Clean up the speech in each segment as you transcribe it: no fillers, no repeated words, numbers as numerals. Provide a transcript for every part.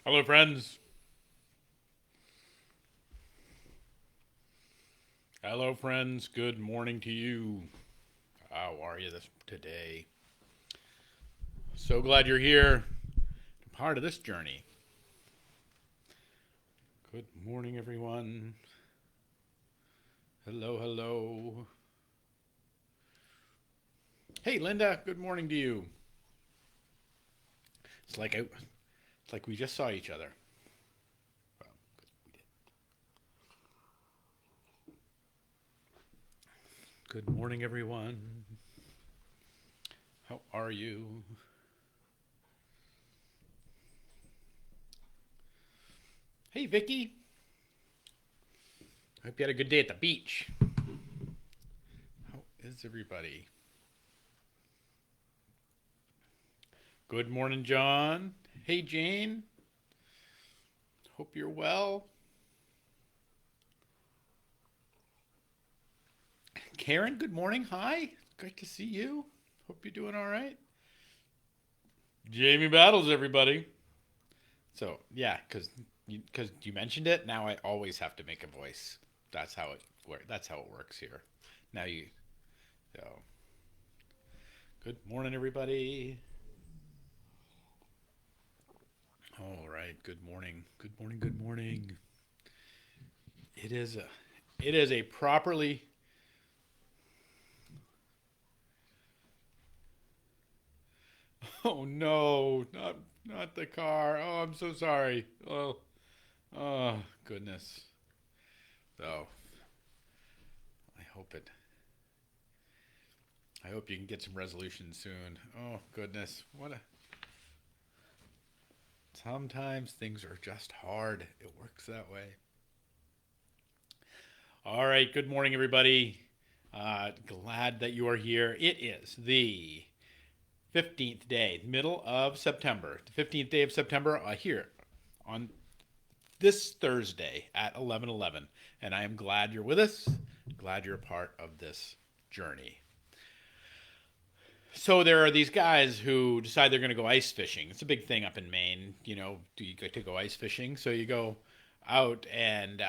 Hello, friends. Hello, friends. Good morning to you. How are you today? So glad you're here, part of this journey. Good morning, everyone. Hello, hello. Hey, Linda. Good morning to you. It's like we just saw each other. Well, 'cause we did. Good morning, everyone. How are you? Hey, Vicky. Hope you had a good day at the beach. How is everybody? Good morning, John. Hey, Jane. Hope you're well. Karen, good morning. Hi. Great to see you. Hope you're doing all right. Jamie Battles, everybody. So, yeah, because you mentioned it, now I always have to make a voice. That's how it works here. Now you so good morning, everybody. All right, good morning. Good morning, good morning. It is a it is a properly Oh no, not the car. Oh, I'm so sorry. Oh goodness. So I hope it. I hope you can get some resolution soon. Oh goodness, what a. Sometimes things are just hard. It works that way. All right. Good morning, everybody. Glad that you are here. It is the 15th day, middle of September. The 15th day of September here on this Thursday at 11:11, and I am glad you're with us. Glad you're a part of this journey. So there are these guys who decide they're going to go ice fishing. It's a big thing up in Maine. Do you get to go ice fishing? So you go out and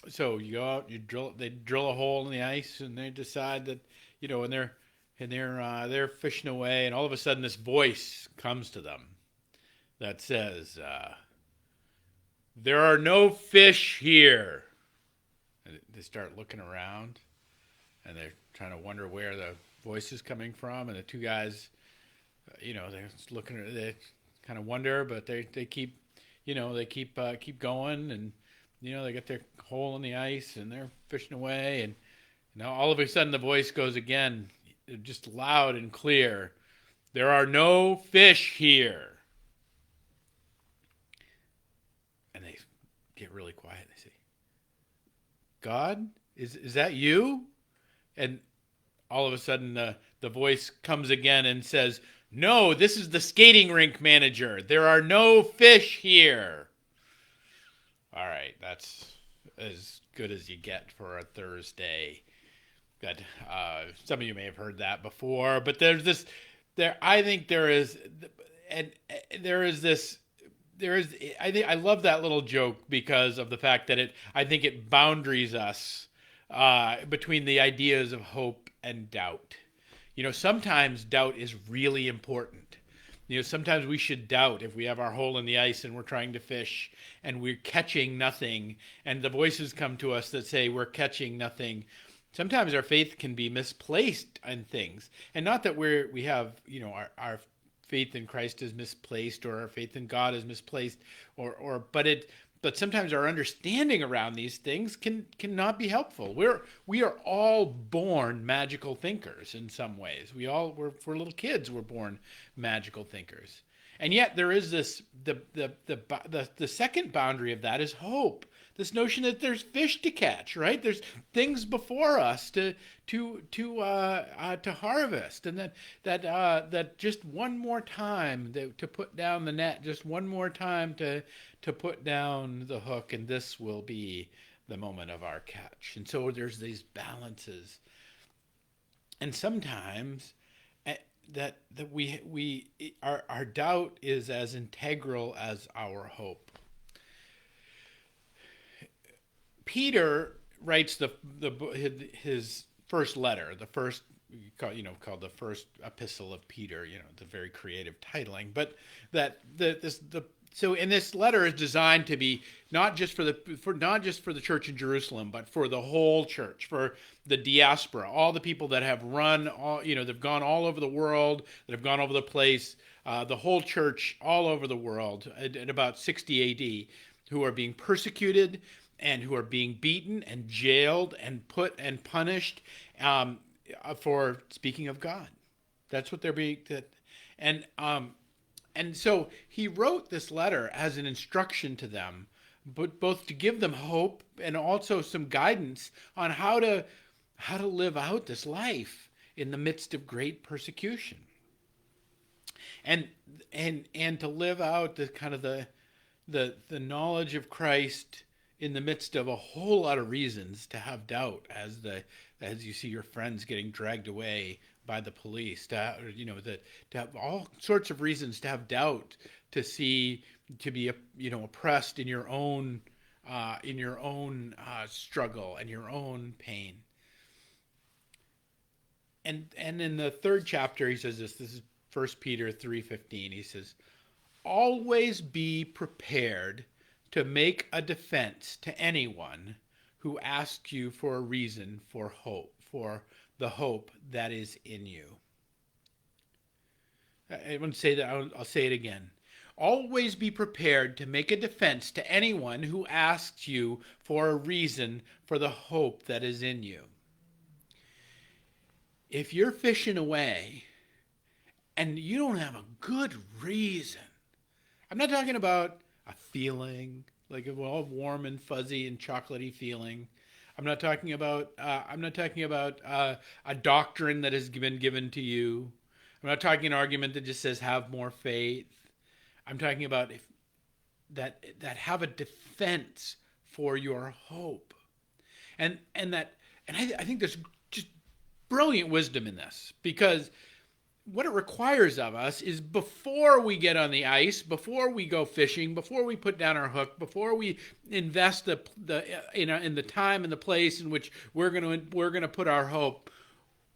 so you go out. You drill. They drill a hole in the ice, and they decide that and they're fishing away, and all of a sudden this voice comes to them that says, "There are no fish here." And they start looking around, and they're trying to wonder where the voice is coming from. And the two guys, they're looking at they kind of wonder, but they keep, keep going, and they get their hole in the ice and they're fishing away, and now all of a sudden the voice goes again, just loud and clear. There are no fish here. And they get really quiet. They say, God, is that you? And all of a sudden the voice comes again and says, no, this is the skating rink manager. There are no fish here. All right, that's as good as you get for a Thursday. That some of you may have heard that before, but there's this. There, I think there is, and there is this. There is. I think I love that little joke because of the fact that it. I think it boundaries us between the ideas of hope and doubt. Sometimes doubt is really important. Sometimes we should doubt if we have our hole in the ice and we're trying to fish and we're catching nothing, and the voices come to us that say we're catching nothing. Sometimes our faith can be misplaced in things, and not that we have our faith in Christ is misplaced or our faith in God is misplaced, but sometimes our understanding around these things cannot be helpful. We are all born magical thinkers in some ways. For little kids we're born magical thinkers. And yet there is this the second boundary of that is hope. This notion that there's fish to catch, right? There's things before us to harvest, and that just one more time to put down the net, just one more time to put down the hook, and this will be the moment of our catch. And so there's these balances, and sometimes our doubt is as integral as our hope. Peter writes his first letter, the first called the first epistle of Peter. The very creative titling, but so in this letter is designed to be not just for the church in Jerusalem, but for the whole church, for the diaspora, all the people that have they've gone all over the world, that have gone over the place, the whole church all over the world at about 60 A.D., who are being persecuted and who are being beaten and jailed and put and punished for speaking of God. That's what they're being. And so he wrote this letter as an instruction to them, but both to give them hope and also some guidance on how to live out this life in the midst of great persecution, and to live out the kind of the knowledge of Christ in the midst of a whole lot of reasons to have doubt, as you see your friends getting dragged away by the police, to have all sorts of reasons to have doubt, to be oppressed in your own struggle and your own pain. And in the third chapter, he says this is 1 Peter 3:15. He says, "Always be prepared to make a defense to anyone who asks you for a reason for hope, for the hope that is in you." I want to say that. I'll say it again. Always be prepared to make a defense to anyone who asks you for a reason for the hope that is in you. If you're fishing away and you don't have a good reason, I'm not talking about a feeling, like a warm and fuzzy and chocolatey feeling. I'm not talking about a doctrine that has been given to you. I'm not talking an argument that just says have more faith. I'm talking about that have a defense for your hope, and I think there's just brilliant wisdom in this, because what it requires of us is, before we get on the ice, before we go fishing, before we put down our hook, before we invest in the time and the place in which we're going to put our hope,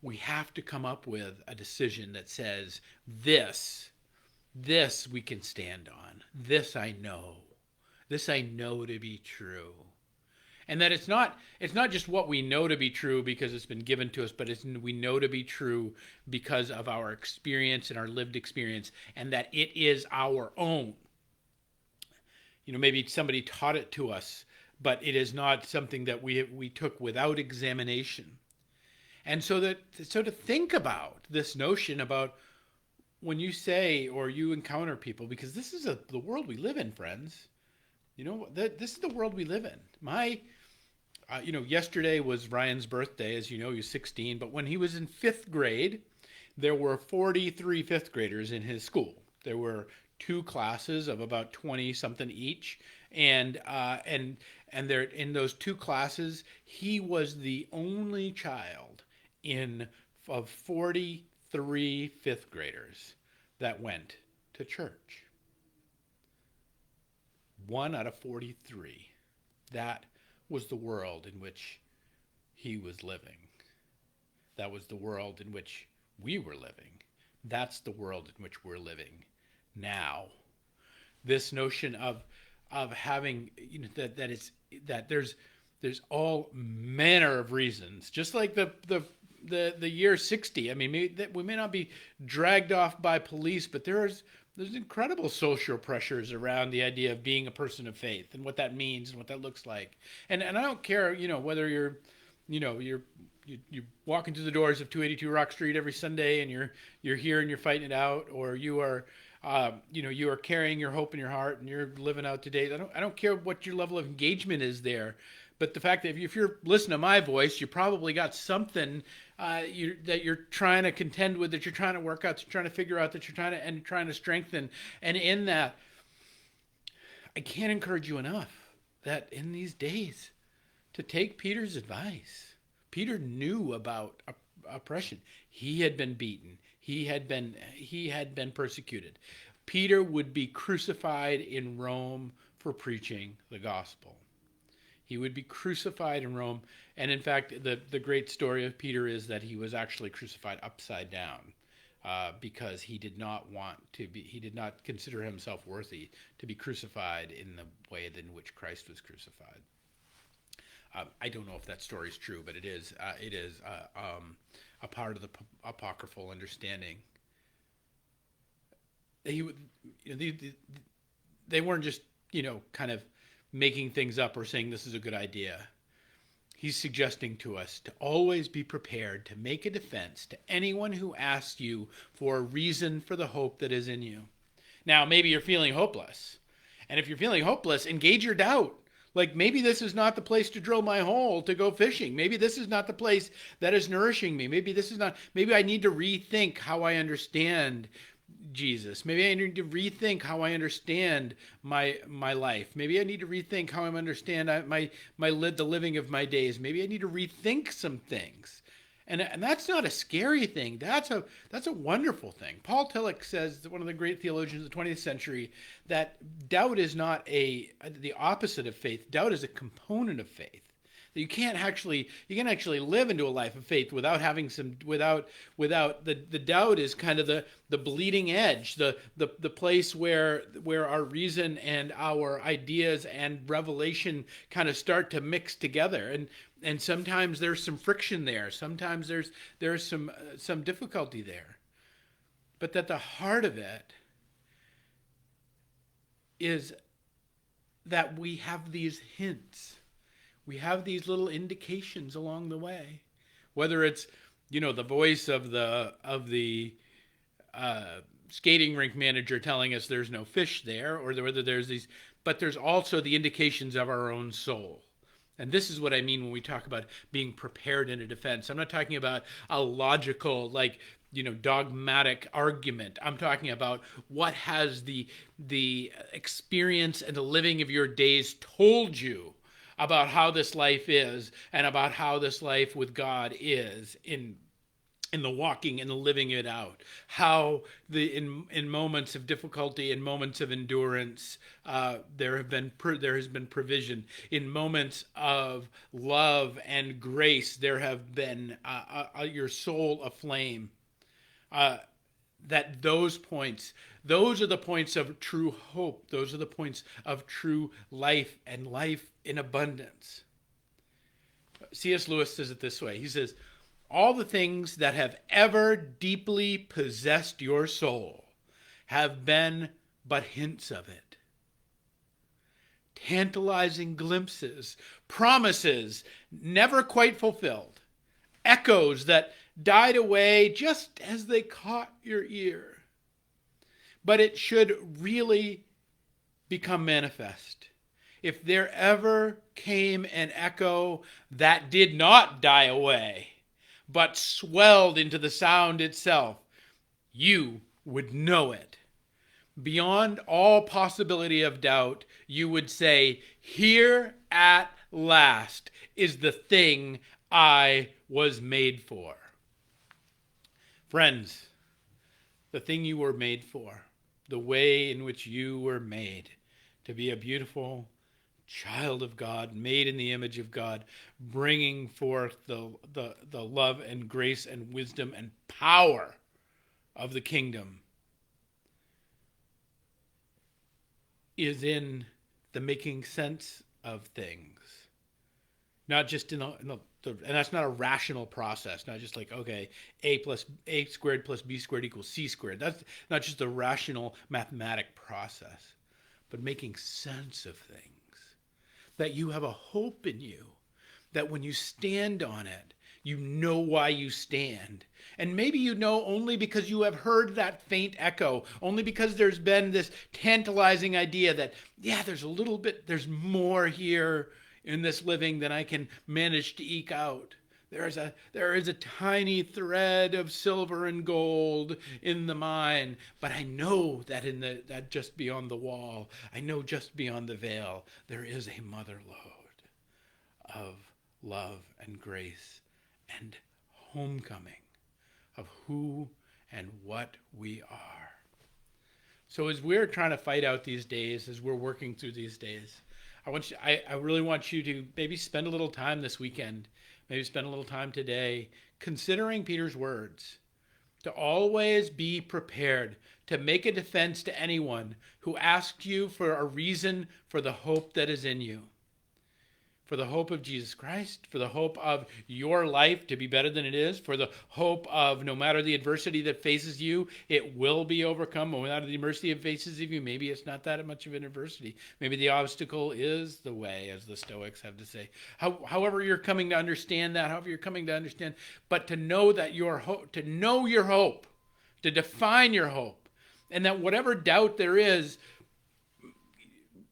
we have to come up with a decision that says, this we can stand on. This I know to be true. And that it's not just what we know to be true because it's been given to us, but we know to be true because of our experience and our lived experience, and that it is our own. Maybe somebody taught it to us, but it is not something that we took without examination. And so to think about this notion about when you say or you encounter people, because this is the world we live in, friends. This is the world we live in. Yesterday was Ryan's birthday. As you know, he was 16. But when he was in 5th grade, there were 43 fifth graders in his school. There were 2 classes of about 20-something each. And there, in those 2 classes, he was the only child of 43 fifth graders that went to church. 1 out of 43. That was the world in which he was living. That was the world in which we were living. That's the world in which we're living now. This notion of having, that there's all manner of reasons, just like the year 60. I mean, we may not be dragged off by police, but there's incredible social pressures around the idea of being a person of faith and what that means and what that looks like. And I don't care, whether you're walking through the doors of 282 Rock Street every Sunday and you're here and you're fighting it out, or you are carrying your hope in your heart and you're living out today. I don't care what your level of engagement is there. But the fact that if you're listening to my voice, you probably got something that you're trying to contend with, that you're trying to work out, that you're trying to figure out, that you're trying to strengthen. And in that, I can't encourage you enough that in these days to take Peter's advice. Peter knew about oppression. He had been beaten. He had been persecuted. Peter would be crucified in Rome for preaching the gospel. He would be crucified in Rome. And in fact, the great story of Peter is that he was actually crucified upside down because he did not consider himself worthy to be crucified in the way in which Christ was crucified. I don't know if that story is true, but it is a part of the apocryphal understanding. They weren't just, kind of making things up or saying this is a good idea. He's suggesting to us to always be prepared to make a defense to anyone who asks you for a reason for the hope that is in you. Now, maybe you're feeling hopeless. And if you're feeling hopeless, engage your doubt. Like, maybe this is not the place to drill my hole to go fishing. Maybe this is not the place that is nourishing me. Maybe I need to rethink how I understand Jesus. Maybe I need to rethink how I understand my life. Maybe I need to rethink how I understand the living of my days. Maybe I need to rethink some things. And that's not a scary thing. That's a wonderful thing. Paul Tillich says, one of the great theologians of the 20th century, that doubt is not the opposite of faith. Doubt is a component of faith. You can actually live into a life of faith without the doubt is kind of the bleeding edge, the place where our reason and our ideas and revelation kind of start to mix together. And sometimes there's some friction there. Sometimes there's some difficulty there. But at the heart of it is that we have these hints. We have these little indications along the way, whether it's, the voice of the skating rink manager telling us there's no fish there, or whether but there's also the indications of our own soul. And this is what I mean when we talk about being prepared in a defense. I'm not talking about a logical, dogmatic argument. I'm talking about what has the experience and the living of your days told you about how this life is and about how this life with God is in the walking and the living it out. How in moments of difficulty, in moments of endurance, there has been provision. In moments of love and grace, there have been your soul aflame. That those are the points of true hope. Those are the points of true life and life in abundance. C.S. Lewis says it this way. He says, all the things that have ever deeply possessed your soul have been but hints of it. Tantalizing glimpses, promises never quite fulfilled, echoes that died away just as they caught your ear. But it should really become manifest. If there ever came an echo that did not die away, but swelled into the sound itself, you would know it. Beyond all possibility of doubt, you would say, here at last is the thing I was made for. Friends, the thing you were made for, the way in which you were made to be a beautiful child of God, made in the image of God, bringing forth the love and grace and wisdom and power of the kingdom, is in the making sense of things. Not just and that's not a rational process, not just like, okay, a squared plus b squared equals c squared. That's not just a rational mathematic process, but making sense of things. That you have a hope in you, that when you stand on it, you know why you stand. And maybe you know only because you have heard that faint echo, only because there's been this tantalizing idea that, there's more here in this living than I can manage to eke out. There is a tiny thread of silver and gold in the mine, but I know that that just beyond the wall, I know just beyond the veil, there is a mother lode of love and grace and homecoming of who and what we are. So as we're trying to fight out these days, as we're working through these days, I really want you to maybe spend a little time this weekend, maybe spend a little time today considering Peter's words, to always be prepared to make a defense to anyone who asks you for a reason for the hope that is in you. For the hope of Jesus Christ, for the hope of your life to be better than it is, for the hope of no matter the adversity that faces you, it will be overcome. No matter the adversity that faces you, maybe it's not that much of an adversity. Maybe the obstacle is the way, as the Stoics have to say. However you're coming to understand that, but to know that your hope, to know your hope, to define your hope, and that whatever doubt there is,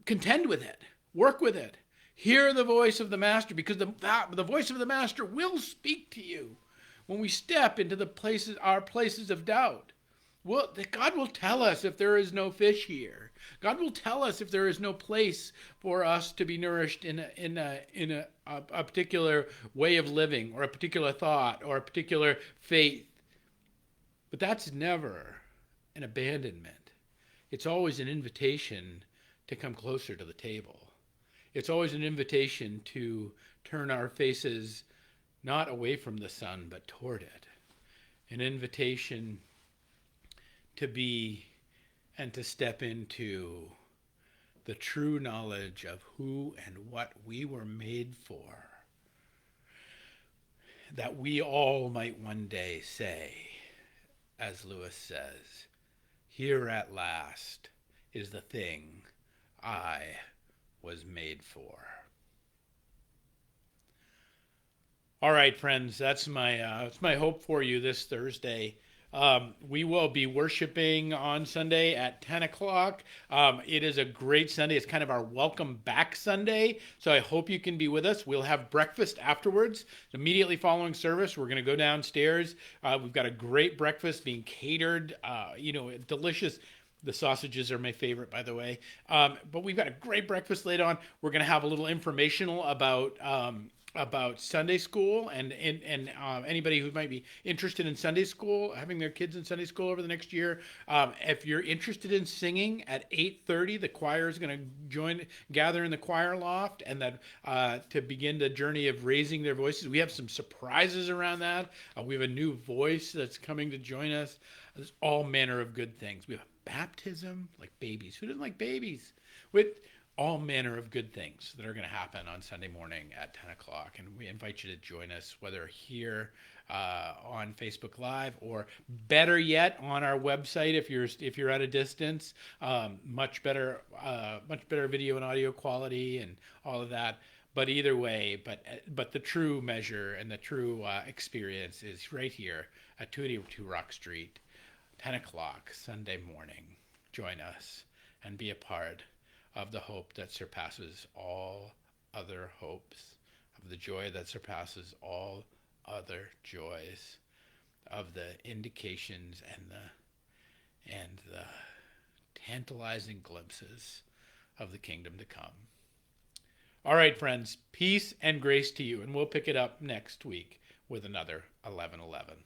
contend with it, work with it. Hear the voice of the Master, because the voice of the Master will speak to you when we step into our places of doubt. God will tell us if there is no fish here. God will tell us if there is no place for us to be nourished in a particular way of living, or a particular thought, or a particular faith. But that's never an abandonment. It's always an invitation to come closer to the table. It's always an invitation to turn our faces not away from the sun, but toward it. An invitation to be and to step into the true knowledge of who and what we were made for, that we all might one day say, as Lewis says, "Here at last is the thing I was made for." All right, friends, that's my hope for you this Thursday. We will be worshiping on Sunday at 10 o'clock. It is a great Sunday. It's kind of our welcome back Sunday. So I hope you can be with us. We'll have breakfast afterwards. Immediately following service, we're going to go downstairs. We've got a great breakfast being catered, delicious. The sausages are my favorite, by the way. But we've got a great breakfast later on. We're going to have a little informational about Sunday school and anybody who might be interested in Sunday school, having their kids in Sunday school over the next year. If you're interested in singing, at 8:30, the choir is going to gather in the choir loft, and that to begin the journey of raising their voices. We have some surprises around that. We have a new voice that's coming to join us. There's all manner of good things. We have baptism, like babies. Who doesn't like babies? With all manner of good things that are going to happen on Sunday morning at 10 o'clock. And we invite you to join us, whether here on Facebook Live, or better yet, on our website if you're at a distance. Much better video and audio quality and all of that. But either way, but the true measure and the true experience is right here at 282 Rock Street, 10 o'clock Sunday morning. Join us and be a part of the hope that surpasses all other hopes, of the joy that surpasses all other joys, of the indications and the tantalizing glimpses of the kingdom to come. All right, friends, peace and grace to you, and we'll pick it up next week with another 11:11.